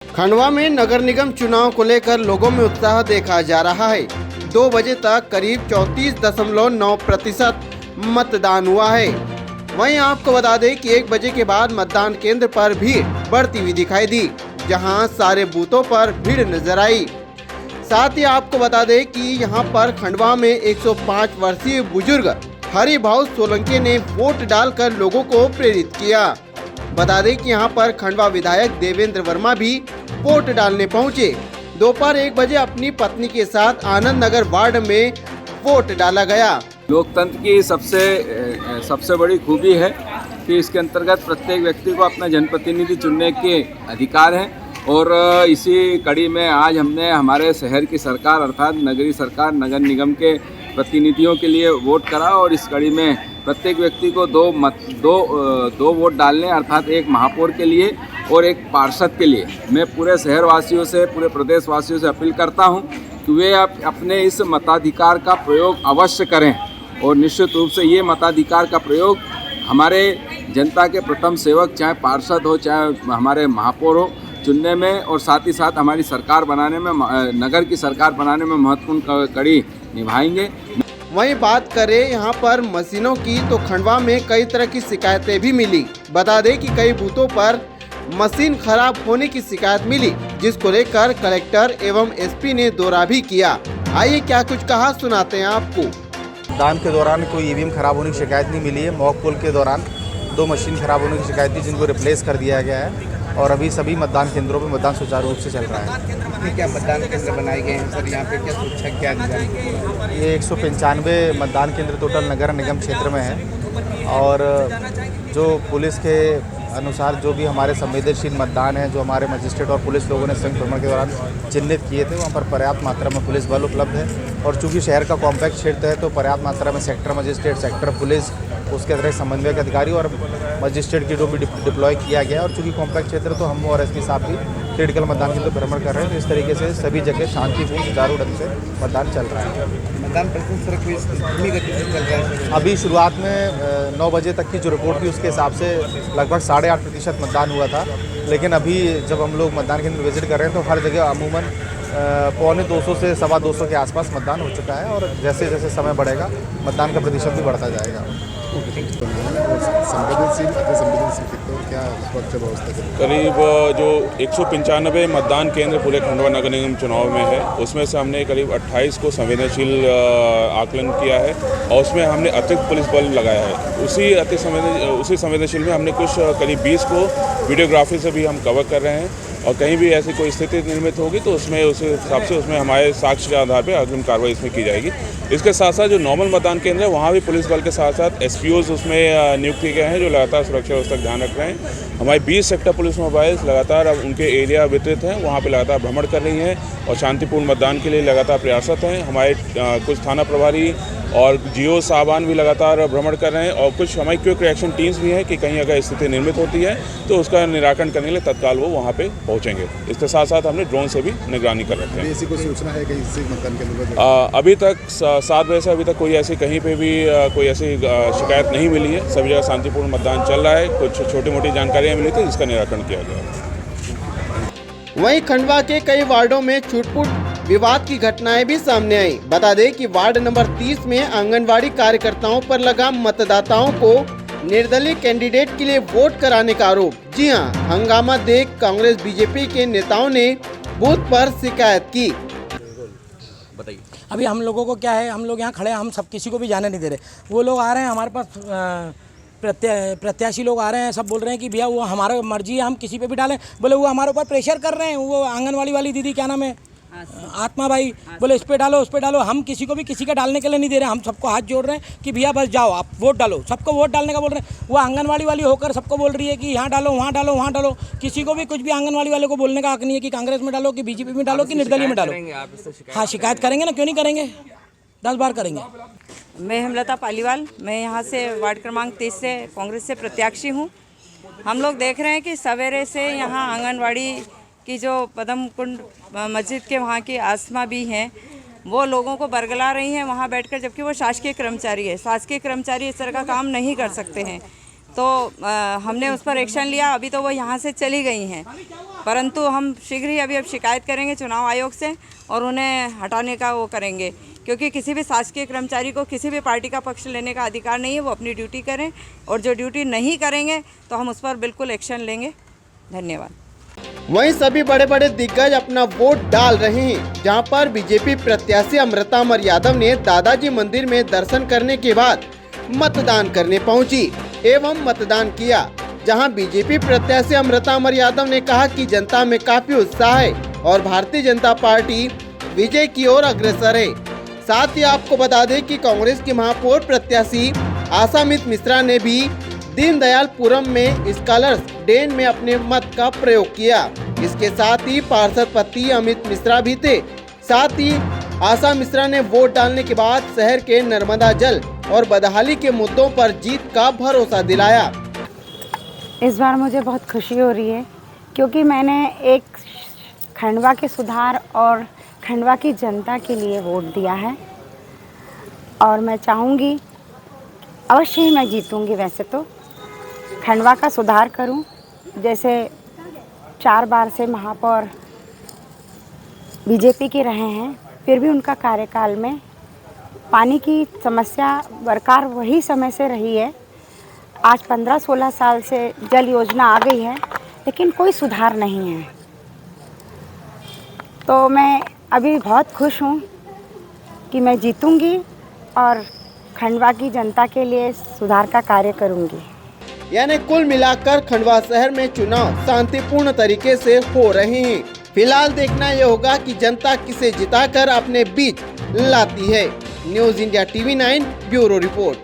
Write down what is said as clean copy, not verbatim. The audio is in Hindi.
खंडवा में नगर निगम चुनाव को लेकर लोगों में उत्साह देखा जा रहा है। 2 बजे तक करीब 34.9% मतदान हुआ है। वहीं आपको बता दें कि 1 बजे के बाद मतदान केंद्र पर भीड़ बढ़ती हुई दिखाई दी, जहां सारे बूथों पर भीड़ नजर आई। साथ ही आपको बता दें कि यहां पर खंडवा में 105 वर्षीय बुजुर्ग हरिभाऊ सोलंकी ने वोट डालकर लोगों को प्रेरित किया। बता दें कि यहां पर खंडवा विधायक देवेंद्र वर्मा भी वोट डालने पहुंचे। दोपहर 1 बजे अपनी पत्नी के साथ आनंद नगर वार्ड में वोट डाला गया। लोकतंत्र की सबसे बड़ी खूबी है कि इसके अंतर्गत प्रत्येक व्यक्ति को अपना जनप्रतिनिधि चुनने के अधिकार हैं और इसी कड़ी में आज हमने हमारे शहर की सरकार अर्थात नगरीय सरकार नगर निगम के प्रतिनिधियों के लिए वोट करा और इस कड़ी में प्रत्येक व्यक्ति को दो वोट डालने अर्थात एक महापौर के लिए और एक पार्षद के लिए। मैं पूरे शहरवासियों से पूरे प्रदेशवासियों से अपील करता हूं कि वे अपने इस मताधिकार का प्रयोग अवश्य करें और निश्चित रूप से ये मताधिकार का प्रयोग हमारे जनता के प्रथम सेवक चाहे पार्षद हो चाहे हमारे महापौर हो चुनने में और साथ ही साथ हमारी सरकार बनाने में नगर की सरकार बनाने में महत्वपूर्ण कड़ी निभाएंगे। वहीं बात करें यहां पर मशीनों की तो खंडवा में कई तरह की शिकायतें भी मिली। बता दें कि कई बूथों पर मशीन खराब होने की शिकायत मिली, जिसको लेकर कलेक्टर एवं एसपी ने दौरा भी किया। आइए क्या कुछ कहा सुनाते हैं आपको। मतदान के दौरान कोई ईवीएम खराब होने की शिकायत नहीं मिली है। मॉक पोल के दौरान 2 मशीन खराब होने की शिकायत थी, जिनको रिप्लेस कर दिया गया है और अभी सभी मतदान केंद्रों में मतदान सुचारू रूप से चल रहा है। कितने क्या मतदान केंद्र बनाए गए हैं सर? यहाँ पे क्या सुरक्षा क्या दी जाएगी? ये 195 मतदान केंद्र टोटल नगर निगम क्षेत्र में है और जो पुलिस के अनुसार जो भी हमारे संवेदनशील मतदान है, जो हमारे मजिस्ट्रेट और पुलिस लोगों ने संयुक्त भ्रमण के दौरान चिन्हित किए थे, वहाँ पर पर्याप्त मात्रा में पुलिस बल उपलब्ध है और चूँकि शहर का कॉम्पैक्ट क्षेत्र है तो पर्याप्त मात्रा में सेक्टर मजिस्ट्रेट, सेक्टर पुलिस, उसके अतिरिक्त समन्वयक अधिकारी और मजिस्ट्रेट की टीम भी डिप्लॉय किया गया और चूँकि कॉम्पैक्ट क्षेत्र तो हम और एसपी साहब भी क्रिटिकल मतदान केंद्र भ्रमण कर रहे हैं। तो इस तरीके से सभी जगह शांतिपूर्ण सुचारू ढंग से मतदान चल रहा है। मतदान प्रतिशत सर कितनी गति से चल रहा है? अभी शुरुआत में 9 बजे तक की जो रिपोर्ट थी उसके हिसाब से लगभग 8.5% मतदान हुआ था, लेकिन अभी जब हम लोग मतदान केंद्र विजिट कर रहे हैं तो हर जगह अमूमन 250 से 225 के आसपास मतदान हो चुका है और जैसे जैसे समय बढ़ेगा मतदान का प्रतिशत भी बढ़ता जाएगा। करीब जो 195 मतदान केंद्र पूरे खंडवा नगर निगम चुनाव में है, उसमें से हमने करीब 28 को संवेदनशील आकलन किया है और उसमें हमने अतिरिक्त पुलिस बल लगाया है। उसी संवेदनशील में हमने कुछ करीब 20 को वीडियोग्राफी से भी हम कवर कर रहे हैं और कहीं भी ऐसी कोई स्थिति निर्मित होगी तो उसमें उस हिसाब से उसमें हमारे साक्ष्य के आधार पर अग्रिम कार्रवाई इसमें की जाएगी। इसके साथ साथ जो नॉर्मल मतदान केंद्र है वहाँ भी पुलिस बल के साथ साथ एसपीओज उसमें नियुक्त किए गए हैं जो लगातार सुरक्षा व्यवस्था का ध्यान रख रहे हैं। हमारी 20 सेक्टर पुलिस मोबाइल्स लगातार अब उनके एरिया वितरित हैं, वहाँ पे लगातार भ्रमण कर रही हैं और शांतिपूर्ण मतदान के लिए लगातार प्रयासरत हैं। हमारे कुछ थाना प्रभारी और जीओ साहबान भी लगातार भ्रमण कर रहे हैं और कुछ हमारी क्विक रिएक्शन टीम्स भी हैं कि कहीं अगर स्थिति निर्मित होती है तो उसका निराकरण करने के लिए तत्काल वो वहाँ पे पहुँचेंगे। इसके साथ साथ हमने ड्रोन से भी निगरानी कर रखे हैं। ऐसी कोई सूचना है कि इसी मतदान केंद्र अभी तक 7 बजे से अभी तक कोई ऐसी कहीं पे भी कोई ऐसी शिकायत नहीं मिली है। सभी जगह शांतिपूर्ण मतदान चल रहा है। कुछ छोटी मोटी जानकारियाँ मिली थी जिसका निराकरण किया गया। वहीं खंडवा के कई वार्डों में छूटपुट विवाद की घटनाएं भी सामने आई। बता दें कि वार्ड नंबर 30 में आंगनवाड़ी कार्यकर्ताओं पर लगा मतदाताओं को निर्दलीय कैंडिडेट के लिए वोट कराने का आरोप। जी हां, हंगामा देख कांग्रेस बीजेपी के नेताओं ने बूथ पर शिकायत की। बताइए। अभी हम लोगों को क्या है, हम लोग यहाँ खड़े हैं, हम सब किसी को भी जाने नहीं दे रहे। वो लोग आ रहे हैं हमारे पास, प्रत्याशी लोग आ रहे हैं, सब बोल रहे हैं कि भैया वो हमारा मर्जी है, हम किसी पे भी डालें। बोले वो हमारे ऊपर प्रेशर कर रहे हैं। वो आंगनवाड़ी वाली दीदी, क्या नाम है, आत्मा भाई, बोले इस पे डालो उस पे डालो। हम किसी को भी किसी का डालने के लिए नहीं दे रहे। हम सबको हाथ जोड़ रहे हैं कि भैया बस जाओ आप वोट डालो। सबको वोट डालने का बोल रहे हैं। वो आंगनवाड़ी वाली होकर सबको बोल रही है कि यहाँ डालो वहाँ डालो वहाँ डालो। किसी को भी कुछ भी आंगनवाड़ी वाले को बोलने का हक नहीं है कि कांग्रेस में डालो कि बीजेपी में डालो कि निर्दलीय में डालो। हाँ, शिकायत करेंगे ना, क्यों नहीं करेंगे, 10 बार करेंगे। मैं हेमलता पालीवाल, मैं यहाँ से वार्ड क्रमांक 30 से कांग्रेस से प्रत्याशी हूँ। हम लोग देख रहे हैं कि सवेरे से यहाँ आंगनवाड़ी की जो पदम कुंड मस्जिद के वहाँ की आसमा भी हैं, वो लोगों को बरगला रही हैं वहाँ बैठकर, जबकि वो शासकीय कर्मचारी है। शासकीय कर्मचारी इस तरह का काम नहीं कर सकते हैं। तो हमने उस पर एक्शन लिया। अभी तो वो यहाँ से चली गई हैं, परंतु हम शीघ्र ही अब शिकायत करेंगे चुनाव आयोग से और उन्हें हटाने का वो करेंगे, क्योंकि किसी भी शासकीय कर्मचारी को किसी भी पार्टी का पक्ष लेने का अधिकार नहीं है। वो अपनी ड्यूटी करें और जो ड्यूटी नहीं करेंगे तो हम उस पर बिल्कुल एक्शन लेंगे। धन्यवाद। वहीं सभी बड़े बड़े दिग्गज अपना वोट डाल रहे हैं, जहां पर बीजेपी प्रत्याशी अमृतामर यादव ने दादाजी मंदिर में दर्शन करने के बाद मतदान करने पहुंची एवं मतदान किया। जहां बीजेपी प्रत्याशी अमृतामर यादव ने कहा कि जनता में काफी उत्साह है और भारतीय जनता पार्टी विजय की ओर अग्रसर है। साथ ही आपको बता दें कि कांग्रेस की महापौर प्रत्याशी आसामित मिश्रा ने भी दीनदयालपुरम में स्कॉलर्स डेन में अपने मत का प्रयोग किया। इसके साथ ही पार्षद पति अमित मिश्रा भी थे। साथ ही आशा मिश्रा ने वोट डालने के बाद शहर के नर्मदा जल और बदहाली के मुद्दों पर जीत का भरोसा दिलाया। इस बार मुझे बहुत खुशी हो रही है, क्योंकि मैंने एक खंडवा के सुधार और खंडवा की जनता के लिए वोट दिया है और मैं चाहूँगी अवश्य ही मैं जीतूँगी। वैसे तो खंडवा का सुधार करूँ, जैसे 4 बार से महापौर बीजेपी के रहे हैं, फिर भी उनका कार्यकाल में पानी की समस्या बरकरार वही समय से रही है। आज 15-16 साल से जल योजना आ गई है, लेकिन कोई सुधार नहीं है। तो मैं अभी बहुत खुश हूँ कि मैं जीतूँगी और खंडवा की जनता के लिए सुधार का कार्य करूँगी। यानी कुल मिलाकर खंडवा शहर में चुनाव शांतिपूर्ण तरीके से हो रहे हैं। फिलहाल देखना यह होगा कि जनता किसे जिताकर अपने बीच लाती है। News India TV9 bureau report.